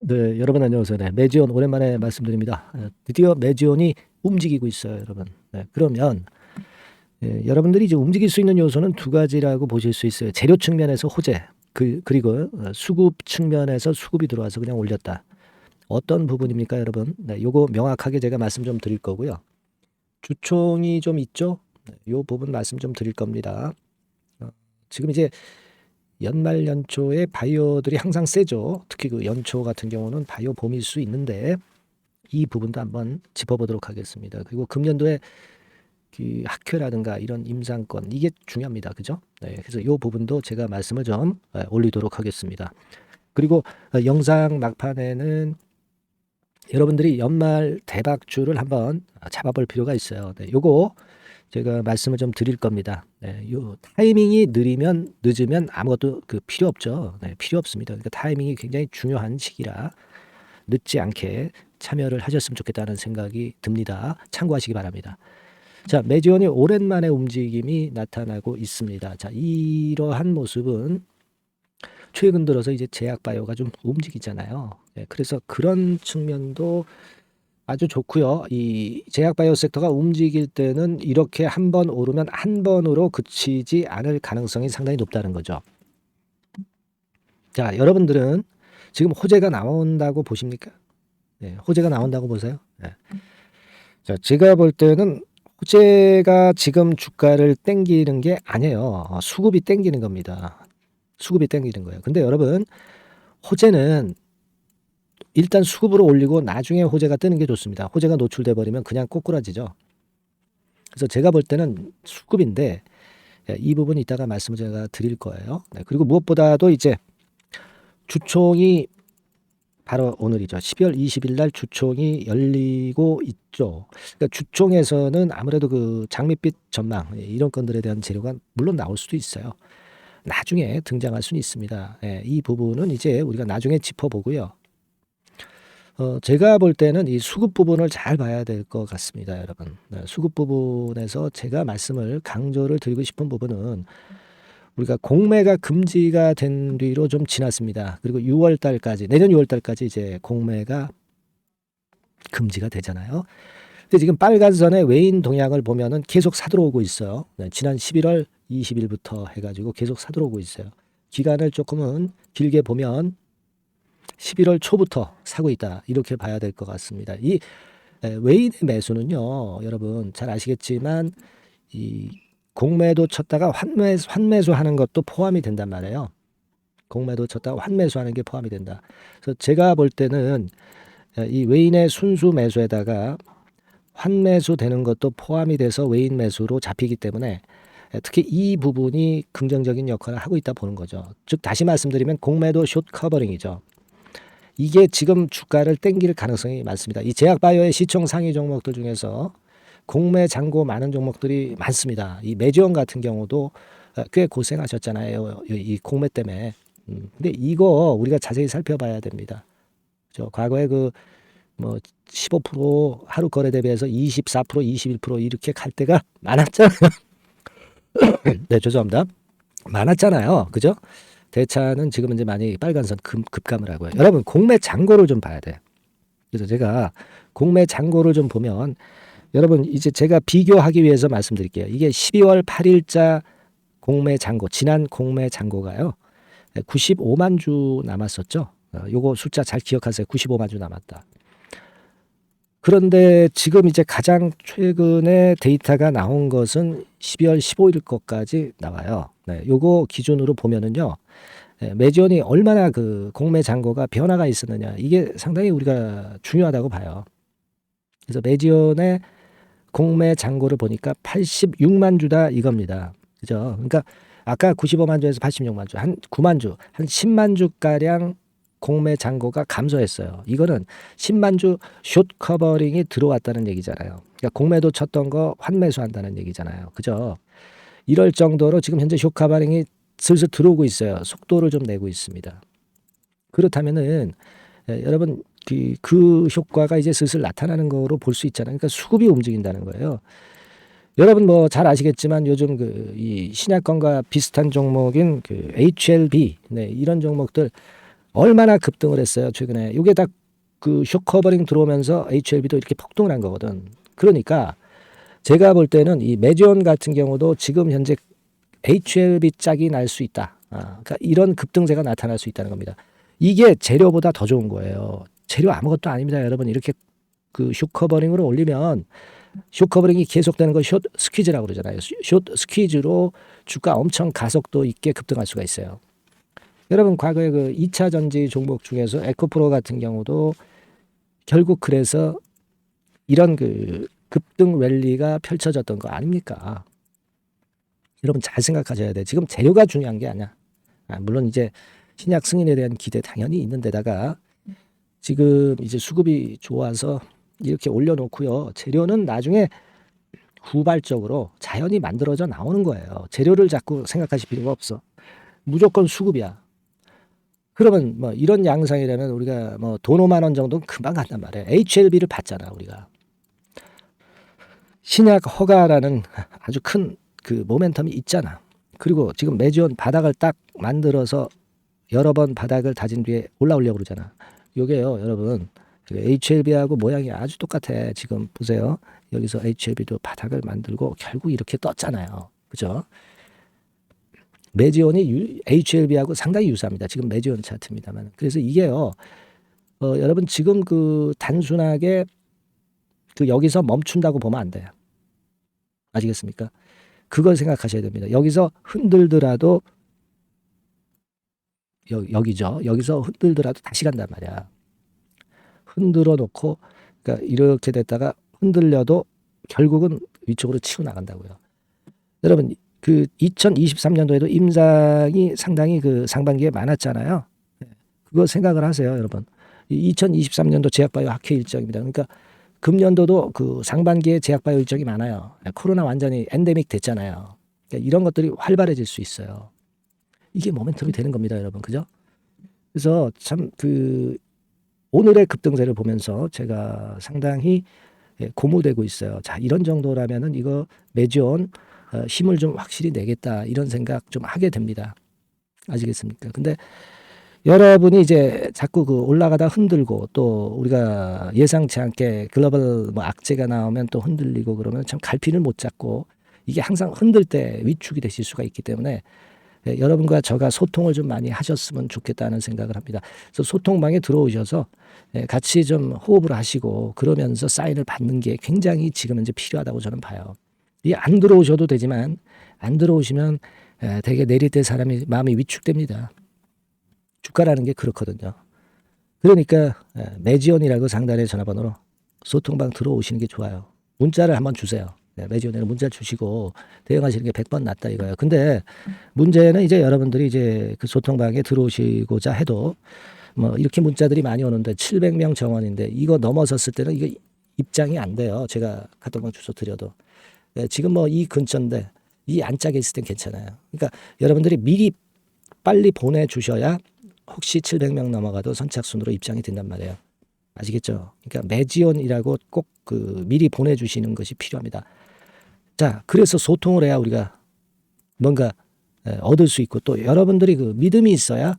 네, 여러분 안녕하세요. 네, 매지온 오랜만에 말씀드립니다. 드디어 매지온이 움직이고 있어요, 여러분. 네, 그러면 여러분들이 이제 움직일 수 있는 요소는 두 가지라고 보실 수 있어요. 재료 측면에서 호재, 그리고 수급 측면에서 수급이 들어와서 그냥 올렸다. 어떤 부분입니까, 여러분? 네, 요거 명확하게 제가 말씀 좀 드릴 거고요. 주총이 좀 있죠? 네, 요 부분 말씀 좀 드릴 겁니다. 지금 이제 연말 연초에 바이오들이 항상 세죠. 특히 그 연초 같은 경우는 바이오 봄일 수 있는데 이 부분도 한번 짚어보도록 하겠습니다. 그리고 금년도에 그 학회라든가 이런 임상권 이게 중요합니다. 그죠? 네, 그래서 이 부분도 제가 말씀을 좀 올리도록 하겠습니다. 그리고 영상 막판에는 여러분들이 연말 대박주를 한번 잡아볼 필요가 있어요. 네, 요거 제가 말씀을 좀 드릴 겁니다. 네, 요 타이밍이 느리면 늦으면 아무것도 그 필요 없죠. 네, 필요 없습니다. 그러니까 타이밍이 굉장히 중요한 시기라 늦지 않게 참여를 하셨으면 좋겠다는 생각이 듭니다. 참고하시기 바랍니다. 자, 매지온이 오랜만에 움직임이 나타나고 있습니다. 자, 이러한 모습은 최근 들어서 이제 제약바이오가 좀 움직이잖아요. 네, 그래서 그런 측면도 아주 좋고요. 이 제약바이오 섹터가 움직일 때는 이렇게 한 번 오르면 한 번으로 그치지 않을 가능성이 상당히 높다는 거죠. 자, 여러분들은 지금 호재가 나온다고 보십니까? 네, 호재가 나온다고 보세요. 네. 자, 제가 볼 때는 호재가 지금 주가를 땡기는 게 아니에요. 수급이 땡기는 겁니다. 수급이 땡기는 거예요. 근데 여러분, 호재는 일단 수급으로 올리고 나중에 호재가 뜨는 게 좋습니다. 호재가 노출돼 버리면 그냥 꼬꾸라지죠. 그래서 제가 볼 때는 수급인데 이 부분 이따가 말씀을 제가 드릴 거예요. 네, 그리고 무엇보다도 이제 주총이 바로 오늘이죠. 12월 20일 날 주총이 열리고 있죠. 그러니까 주총에서는 아무래도 그 장밋빛 전망 이런 건들에 대한 재료가 물론 나올 수도 있어요. 나중에 등장할 수는 있습니다. 예, 이 부분은 이제 우리가 나중에 짚어보고요. 제가 볼 때는 이 수급 부분을 잘 봐야 될 것 같습니다, 여러분. 네, 수급 부분에서 제가 말씀을 강조를 드리고 싶은 부분은 우리가 공매가 금지가 된 뒤로 좀 지났습니다. 그리고 6월 달까지, 내년 6월 달까지 이제 공매가 금지가 되잖아요. 근데 지금 빨간 선의 외인 동향을 보면은 계속 사들어오고 있어요. 네, 지난 11월 20일부터 해가지고 계속 사들어오고 있어요. 기간을 조금은 길게 보면 11월 초부터 사고 있다. 이렇게 봐야 될 것 같습니다. 이 외인의 매수는요, 여러분 잘 아시겠지만 이 공매도 쳤다가 환매수 하는 것도 포함이 된단 말이에요. 공매도 쳤다가 환매수하는 게 포함이 된다. 그래서 제가 볼 때는 이 외인의 순수 매수에다가 환매수 되는 것도 포함이 돼서 외인 매수로 잡히기 때문에 특히 이 부분이 긍정적인 역할을 하고 있다 보는 거죠. 즉 다시 말씀드리면 공매도 숏 커버링이죠. 이게 지금 주가를 땡길 가능성이 많습니다. 이 제약바이오의 시총 상위 종목들 중에서 공매 잔고 많은 종목들이 많습니다. 이 매지원 같은 경우도 꽤 고생하셨잖아요. 이 공매 때문에. 근데 이거 우리가 자세히 살펴봐야 됩니다. 과거에 그 뭐 15% 하루 거래 대비해서 24%, 21% 이렇게 갈 때가 많았잖아요. 네, 죄송합니다. 많았잖아요. 그죠? 대차는 지금 이제 많이 빨간선 급감을 하고요. 여러분 공매 잔고를 좀 봐야 돼. 그래서 제가 공매 잔고를 좀 보면 여러분 이제 제가 비교하기 위해서 말씀드릴게요. 이게 12월 8일자 공매 잔고, 지난 공매 잔고가요. 95만 주 남았었죠. 요거 숫자 잘 기억하세요. 95만 주 남았다. 그런데 지금 이제 가장 최근에 데이터가 나온 것은 12월 15일 것까지 나와요. 네, 요거 기준으로 보면은요. 매지원이 얼마나 그 공매 잔고가 변화가 있었느냐. 이게 상당히 우리가 중요하다고 봐요. 그래서 매지원의 공매 잔고를 보니까 86만 주다 이겁니다. 그죠? 그러니까 아까 95만 주에서 86만 주, 한 9만 주, 한 10만 주가량 공매 잔고가 감소했어요. 이거는 10만 주 숏 커버링이 들어왔다는 얘기잖아요. 그러니까 공매도 쳤던 거 환매수 한다는 얘기잖아요. 그죠? 이럴 정도로 지금 현재 숏 커버링이 슬슬 들어오고 있어요. 속도를 좀 내고 있습니다. 그렇다면은 여러분 그 효과가 이제 슬슬 나타나는 거로 볼 수 있잖아요. 그러니까 수급이 움직인다는 거예요. 여러분 뭐 잘 아시겠지만 요즘 이 신약권과 비슷한 종목인 그 HLB 이런 종목들 얼마나 급등을 했어요 최근에. 이게 다 그 쇼커버링 들어오면서 HLB도 이렇게 폭등을 한 거거든. 그러니까 제가 볼 때는 이 메지온 같은 경우도 지금 현재 HLB 짝이 날 수 있다. 그러니까 이런 급등세가 나타날 수 있다는 겁니다. 이게 재료보다 더 좋은 거예요. 재료 아무것도 아닙니다, 여러분. 이렇게 그 쇼커버링으로 올리면 쇼커버링이 계속되는 걸 숏 스퀴즈라고 그러잖아요. 숏 스퀴즈로 주가 엄청 가속도 있게 급등할 수가 있어요. 여러분 과거에 그 2차 전지 종목 중에서 에코프로 같은 경우도 결국 그래서 이런 그 급등 랠리가 펼쳐졌던 거 아닙니까? 여러분 잘 생각하셔야 돼. 지금 재료가 중요한 게 아니야. 물론 이제 신약 승인에 대한 기대 당연히 있는데다가 지금 이제 수급이 좋아서 이렇게 올려놓고요. 재료는 나중에 후발적으로 자연히 만들어져 나오는 거예요. 재료를 자꾸 생각하실 필요가 없어. 무조건 수급이야. 그러면 뭐 이런 양상이라면 우리가 뭐 돈 5만 원 정도는 금방 간단 말이에요. HLB를 받잖아 우리가. 신약 허가라는 아주 큰 그 모멘텀이 있잖아. 그리고 지금 메지온 바닥을 딱 만들어서 여러 번 바닥을 다진 뒤에 올라오려고 그러잖아. 요게요 여러분 HLB하고 모양이 아주 똑같아. 지금 보세요. 여기서 HLB도 바닥을 만들고 결국 이렇게 떴잖아요. 그죠? 메지온이 HLB하고 상당히 유사합니다. 지금 메지온 차트입니다만. 그래서 이게요. 여러분 지금 그 단순하게 그 여기서 멈춘다고 보면 안 돼요. 아시겠습니까? 그걸 생각하셔야 됩니다. 여기서 흔들더라도 여기죠. 여기서 흔들더라도 다시 간단 말이야. 흔들어 놓고 그러니까 이렇게 됐다가 흔들려도 결국은 위쪽으로 치고 나간다고요. 여러분 그 2023년도에도 임상이 상당히 그 상반기에 많았잖아요. 그거 생각을 하세요, 여러분. 2023년도 제약바이오 학회 일정입니다. 그러니까 금년도도 그 상반기에 제약바이오 일정이 많아요. 코로나 완전히 엔데믹 됐잖아요. 그러니까 이런 것들이 활발해질 수 있어요. 이게 모멘텀이 되는 겁니다, 여러분. 그죠? 그래서 참 그 오늘의 급등세를 보면서 제가 상당히 고무되고 있어요. 자, 이런 정도라면은 이거 메지온 힘을 좀 확실히 내겠다 이런 생각 좀 하게 됩니다. 아시겠습니까? 근데 여러분이 이제 자꾸 그 올라가다 흔들고 또 우리가 예상치 않게 글로벌 뭐 악재가 나오면 또 흔들리고 그러면 참 갈피를 못 잡고 이게 항상 흔들 때 위축이 되실 수가 있기 때문에 여러분과 저가 소통을 좀 많이 하셨으면 좋겠다는 생각을 합니다. 그래서 소통방에 들어오셔서 같이 좀 호흡을 하시고 그러면서 사인을 받는 게 굉장히 지금 현재 필요하다고 저는 봐요. 이 안 들어오셔도 되지만 안 들어오시면 되게 내릴 때 사람이 마음이 위축됩니다. 주가라는 게 그렇거든요. 그러니까 메지온이라고 상단의 전화번호로 소통방 들어오시는 게 좋아요. 문자를 한번 주세요. 메지온에는 문자 주시고 대응하시는 게 100번 낫다 이거예요. 근데 문제는 이제 여러분들이 이제 그 소통방에 들어오시고자 해도 뭐 이렇게 문자들이 많이 오는데 700명 정원인데 이거 넘어섰을 때는 이거 입장이 안 돼요. 제가 카톡방 주소 드려도. 지금 뭐 이 근처인데 이 안짝에 있을 땐 괜찮아요. 그러니까 여러분들이 미리 빨리 보내주셔야 혹시 700명 넘어가도 선착순으로 입장이 된단 말이에요. 아시겠죠? 그러니까 메지온이라고 꼭 그 미리 보내주시는 것이 필요합니다. 자, 그래서 소통을 해야 우리가 뭔가 얻을 수 있고 또 여러분들이 그 믿음이 있어야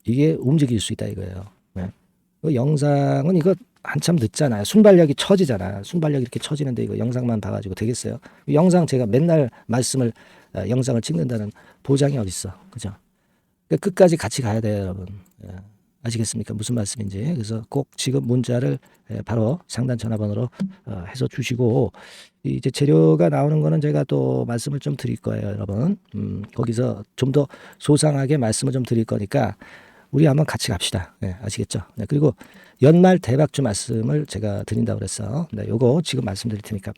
이게 움직일 수 있다 이거예요. 그 영상은 이거 한참 늦잖아요. 순발력이 처지잖아. 순발력이 이렇게 처지는데 이거 영상만 봐가지고 되겠어요? 영상 제가 맨날 말씀을 영상을 찍는다는 보장이 어딨어. 그죠? 그러니까 끝까지 같이 가야 돼요, 여러분. 아시겠습니까? 무슨 말씀인지. 그래서 꼭 지금 문자를 바로 상단 전화번호로 해서 주시고 이제 재료가 나오는 거는 제가 또 말씀을 좀 드릴 거예요, 여러분. 거기서 좀 더 소상하게 말씀을 좀 드릴 거니까 우리 한번 같이 갑시다. 네, 아시겠죠? 네, 그리고 연말 대박주 말씀을 제가 드린다고 그랬어. 네, 요거 지금 말씀드릴 테니까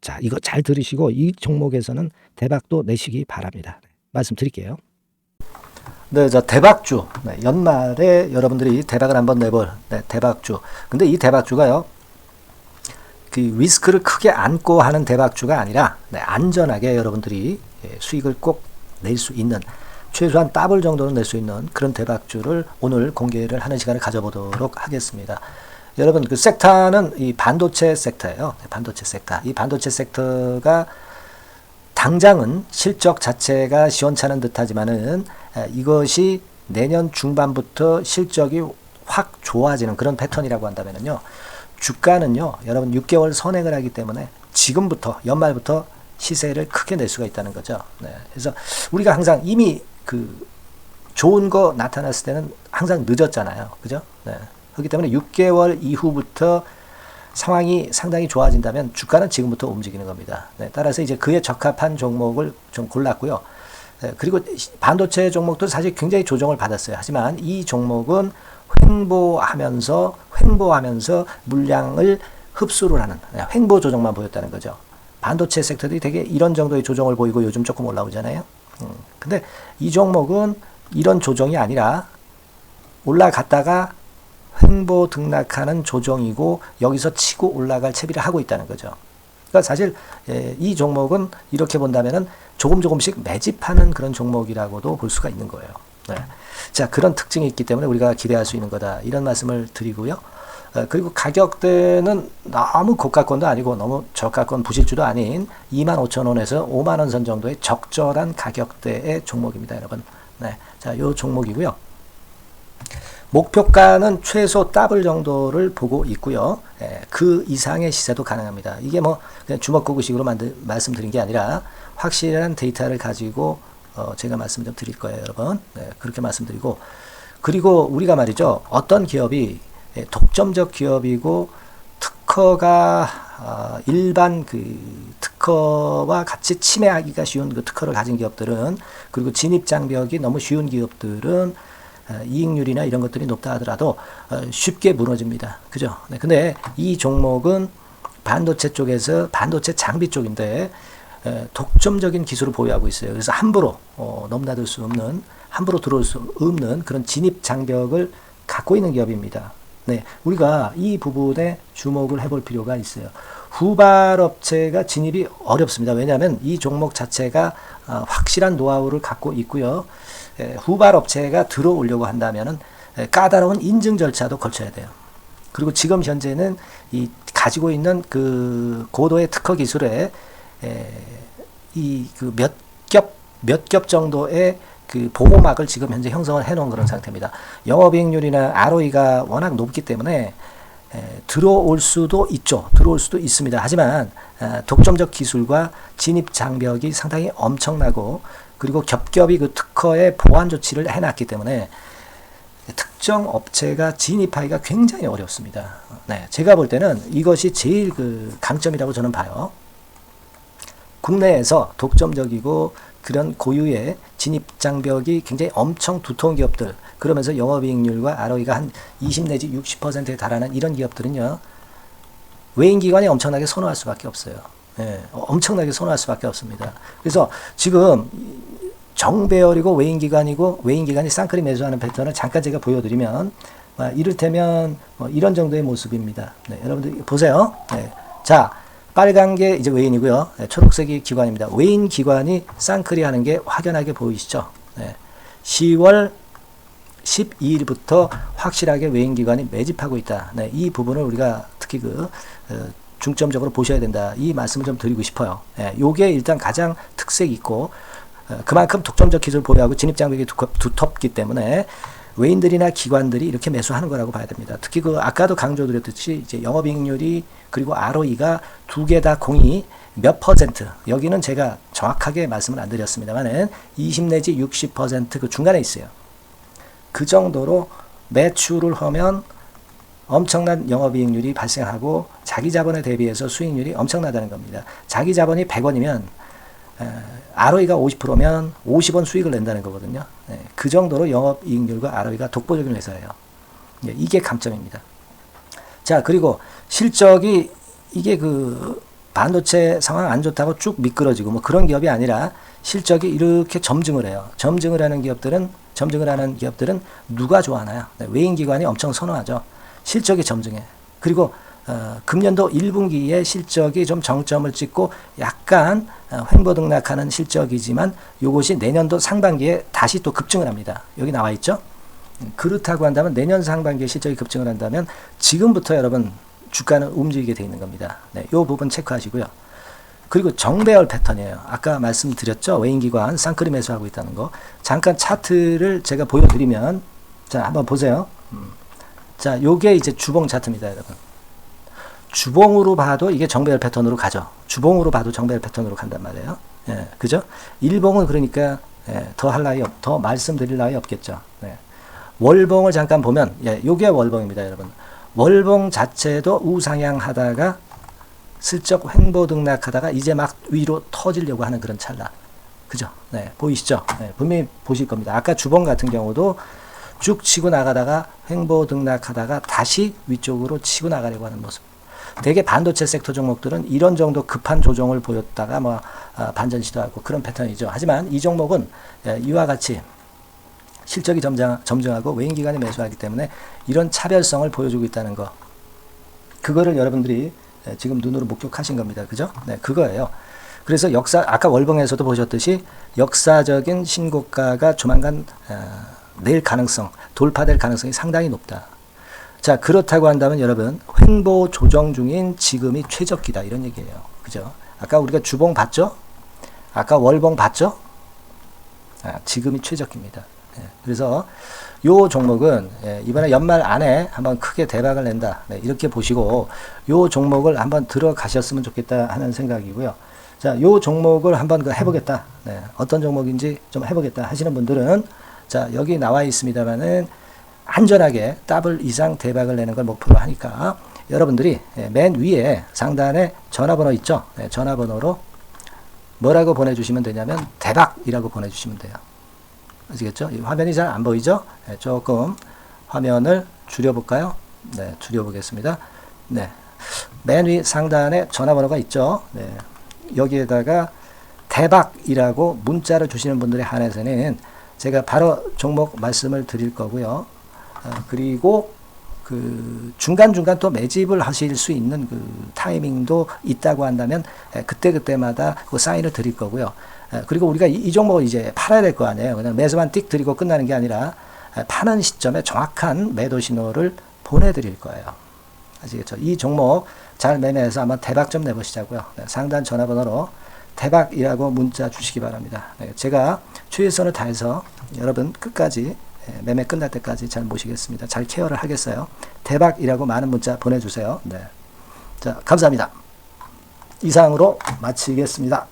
자, 이거 잘 들으시고 이 종목에서는 대박도 내시기 바랍니다. 네, 말씀드릴게요. 네, 자, 대박주. 네, 연말에 여러분들이 대박을 한번 내볼 대박주. 근데 이 대박주가요, 그 리스크를 크게 안고 하는 대박주가 아니라 안전하게 여러분들이 수익을 꼭 낼 수 있는 최소한 더블 정도는 낼 수 있는 그런 대박주를 오늘 공개를 하는 시간을 가져보도록 하겠습니다. 여러분 그 섹터는 이 반도체 섹터예요. 반도체 섹터. 이 반도체 섹터가 당장은 실적 자체가 시원찮은 듯하지만은 이것이 내년 중반부터 실적이 확 좋아지는 그런 패턴이라고 한다면요. 주가는요, 여러분 6개월 선행을 하기 때문에 지금부터 연말부터 시세를 크게 낼 수가 있다는 거죠. 네. 그래서 우리가 항상 이미 그 좋은 거 나타났을 때는 항상 늦었잖아요. 그죠? 네. 그렇기 때문에 6개월 이후부터 상황이 상당히 좋아진다면 주가는 지금부터 움직이는 겁니다. 네. 따라서 이제 그에 적합한 종목을 좀 골랐고요. 네. 그리고 반도체 종목도 사실 굉장히 조정을 받았어요. 하지만 이 종목은 횡보하면서 물량을 흡수를 하는 횡보 조정만 보였다는 거죠. 반도체 섹터들이 되게 이런 정도의 조정을 보이고 요즘 조금 올라오잖아요. 근데 이 종목은 이런 조정이 아니라 올라갔다가 횡보 등락하는 조정이고 여기서 치고 올라갈 채비를 하고 있다는 거죠. 그러니까 사실 이 종목은 이렇게 본다면은 조금씩 매집하는 그런 종목이라고도 볼 수가 있는 거예요. 네. 자, 그런 특징이 있기 때문에 우리가 기대할 수 있는 거다. 이런 말씀을 드리고요. 그리고 가격대는 너무 고가권도 아니고 너무 저가권 부실주도 아닌 25,000원에서 50,000원 선 정도의 적절한 가격대의 종목입니다, 여러분. 네. 자, 요 종목이고요. 목표가는 최소 더블 정도를 보고 있고요. 그 이상의 시세도 가능합니다. 이게 뭐 그냥 주먹구구식으로 말씀드린 게 아니라 확실한 데이터를 가지고 제가 말씀 좀 드릴 거예요, 여러분. 네, 그렇게 말씀드리고, 그리고 우리가 말이죠, 어떤 기업이 독점적 기업이고 특허가 일반 그 특허와 같이 침해하기가 쉬운 그 특허를 가진 기업들은, 그리고 진입 장벽이 너무 쉬운 기업들은 이익률이나 이런 것들이 높다 하더라도 쉽게 무너집니다. 그죠? 네, 근데 이 종목은 반도체 쪽에서 반도체 장비 쪽인데 독점적인 기술을 보유하고 있어요. 그래서 함부로 넘나들 수 없는, 함부로 들어올 수 없는 그런 진입 장벽을 갖고 있는 기업입니다. 네, 우리가 이 부분에 주목을 해볼 필요가 있어요. 후발업체가 진입이 어렵습니다. 왜냐하면 이 종목 자체가 확실한 노하우를 갖고 있고요. 후발업체가 들어오려고 한다면은 까다로운 인증 절차도 거쳐야 돼요. 그리고 지금 현재는 이 가지고 있는 그 고도의 특허 기술에 이 그 몇 겹 정도의 그 보호막을 지금 현재 형성을 해놓은 그런 상태입니다. 영업이익률이나 ROE가 워낙 높기 때문에 들어올 수도 있죠. 들어올 수도 있습니다. 하지만 독점적 기술과 진입 장벽이 상당히 엄청나고, 그리고 겹겹이 그 특허의 보완 조치를 해놨기 때문에 특정 업체가 진입하기가 굉장히 어렵습니다. 네, 제가 볼 때는 이것이 제일 그 강점이라고 저는 봐요. 국내에서 독점적이고 그런 고유의 진입 장벽이 굉장히 엄청 두터운 기업들, 그러면서 영업이익률과 ROE가 한 20 내지 60%에 달하는 이런 기업들은요, 외인기관이 엄청나게 선호할 수밖에 없어요. 예, 엄청나게 선호할 수밖에 없습니다. 그래서 지금 정배열이고 외인기관이 쌍끌이 매수하는 패턴을 잠깐 제가 보여드리면, 이를테면 이런 정도의 모습입니다. 네, 여러분들 보세요. 네, 자, 빨간 게 이제 외인이고요. 네, 초록색이 기관입니다. 외인 기관이 쌍끌이 하는 게 확연하게 보이시죠? 네, 10월 12일부터 확실하게 외인 기관이 매집하고 있다. 네, 이 부분을 우리가 특히 중점적으로 보셔야 된다. 이 말씀을 좀 드리고 싶어요. 네, 요게 일단 가장 특색이 있고, 그만큼 독점적 기술을 보유하고 진입 장벽이 두텁기 때문에 외인들이나 기관들이 이렇게 매수하는 거라고 봐야 됩니다. 특히 아까도 강조드렸듯이 이제 영업이익률이 그리고 ROE가 두 개 다 공이 몇 퍼센트, 여기는 제가 정확하게 말씀을 안 드렸습니다만은 20 내지 60% 그 중간에 있어요. 그 정도로 매출을 하면 엄청난 영업이익률이 발생하고 자기 자본에 대비해서 수익률이 엄청나다는 겁니다. 자기 자본이 100원이면 ROE가 50%면 50원 수익을 낸다는 거거든요. 네, 그 정도로 영업이익률과 ROE가 독보적인 회사예요. 네, 이게 강점입니다. 자, 그리고 실적이 이게 그 반도체 상황 안 좋다고 쭉 미끄러지고 뭐 그런 기업이 아니라 실적이 이렇게 점증을 해요. 점증을 하는 기업들은 누가 좋아하나요? 네, 외인기관이 엄청 선호하죠. 실적이 점증해. 그리고 금년도 1분기에 실적이 좀 정점을 찍고 약간 횡보 등락하는 실적이지만 이것이 내년도 상반기에 다시 또 급증을 합니다. 여기 나와 있죠? 그렇다고 한다면 내년 상반기에 실적이 급증을 한다면 지금부터 여러분 주가는 움직이게 되어 있는 겁니다. 네, 이 부분 체크하시고요. 그리고 정배열 패턴이에요. 아까 말씀드렸죠. 외인기관 쌍끌이 매수하고 있다는 거. 잠깐 차트를 제가 보여드리면, 자, 한번 보세요. 자, 요게 이제 주봉 차트입니다, 여러분. 주봉으로 봐도 이게 정배열 패턴으로 가죠. 주봉으로 봐도 정배열 패턴으로 간단 말이에요. 예, 그죠? 일봉은 그러니까 더 말씀드릴 나위 없겠죠. 네. 월봉을 잠깐 보면, 요게 월봉입니다, 여러분. 월봉 자체도 우상향 하다가 슬쩍 횡보 등락하다가 이제 막 위로 터지려고 하는 그런 찰나. 그죠? 네, 보이시죠? 네, 분명히 보실 겁니다. 아까 주봉 같은 경우도 쭉 치고 나가다가 횡보 등락하다가 다시 위쪽으로 치고 나가려고 하는 모습. 대개 반도체 섹터 종목들은 이런 정도 급한 조정을 보였다가 반전 시도하고 그런 패턴이죠. 하지만 이 종목은 이와 같이 실적이 점증하고 외인기관이 매수하기 때문에 이런 차별성을 보여주고 있다는 거. 그거를 여러분들이 지금 눈으로 목격하신 겁니다. 그죠? 네, 그거예요. 그래서 아까 월봉에서도 보셨듯이 역사적인 신고가가 조만간 돌파될 가능성이 상당히 높다. 자, 그렇다고 한다면 여러분, 횡보 조정 중인 지금이 최적기다. 이런 얘기예요. 그죠? 아까 우리가 주봉 봤죠? 아까 월봉 봤죠? 지금이 최적기입니다. 그래서 요 종목은 이번에 연말 안에 한번 크게 대박을 낸다. 이렇게 보시고 요 종목을 한번 들어가셨으면 좋겠다 하는 생각이고요. 자, 요 종목을 한번 해보겠다. 어떤 종목인지 좀 해보겠다 하시는 분들은 자, 여기 나와 있습니다만은 안전하게 더블 이상 대박을 내는 걸 목표로 하니까 여러분들이 맨 위에 상단에 전화번호 있죠? 전화번호로 뭐라고 보내주시면 되냐면 대박이라고 보내주시면 돼요. 아시겠죠? 이 화면이 잘 안 보이죠? 조금 화면을 줄여볼까요? 네, 줄여보겠습니다. 네, 맨 위 상단에 전화번호가 있죠? 네, 여기에다가 대박이라고 문자를 주시는 분들에 한해서는 제가 바로 종목 말씀을 드릴 거고요. 그리고 그 중간중간 또 매집을 하실 수 있는 그 타이밍도 있다고 한다면 그때마다 그 사인을 드릴 거고요. 그리고 우리가 이 종목을 이제 팔아야 될 거 아니에요. 그냥 매수만 띡 드리고 끝나는 게 아니라 파는 시점에 정확한 매도 신호를 보내드릴 거예요. 아시겠죠? 이 종목 잘 매매해서 한번 대박 좀 내보시자고요. 상단 전화번호로 대박이라고 문자 주시기 바랍니다. 제가 최선을 다해서 여러분 끝까지 매매 끝날 때까지 잘 모시겠습니다. 잘 케어를 하겠어요. 대박이라고 많은 문자 보내주세요. 네. 자, 감사합니다. 이상으로 마치겠습니다.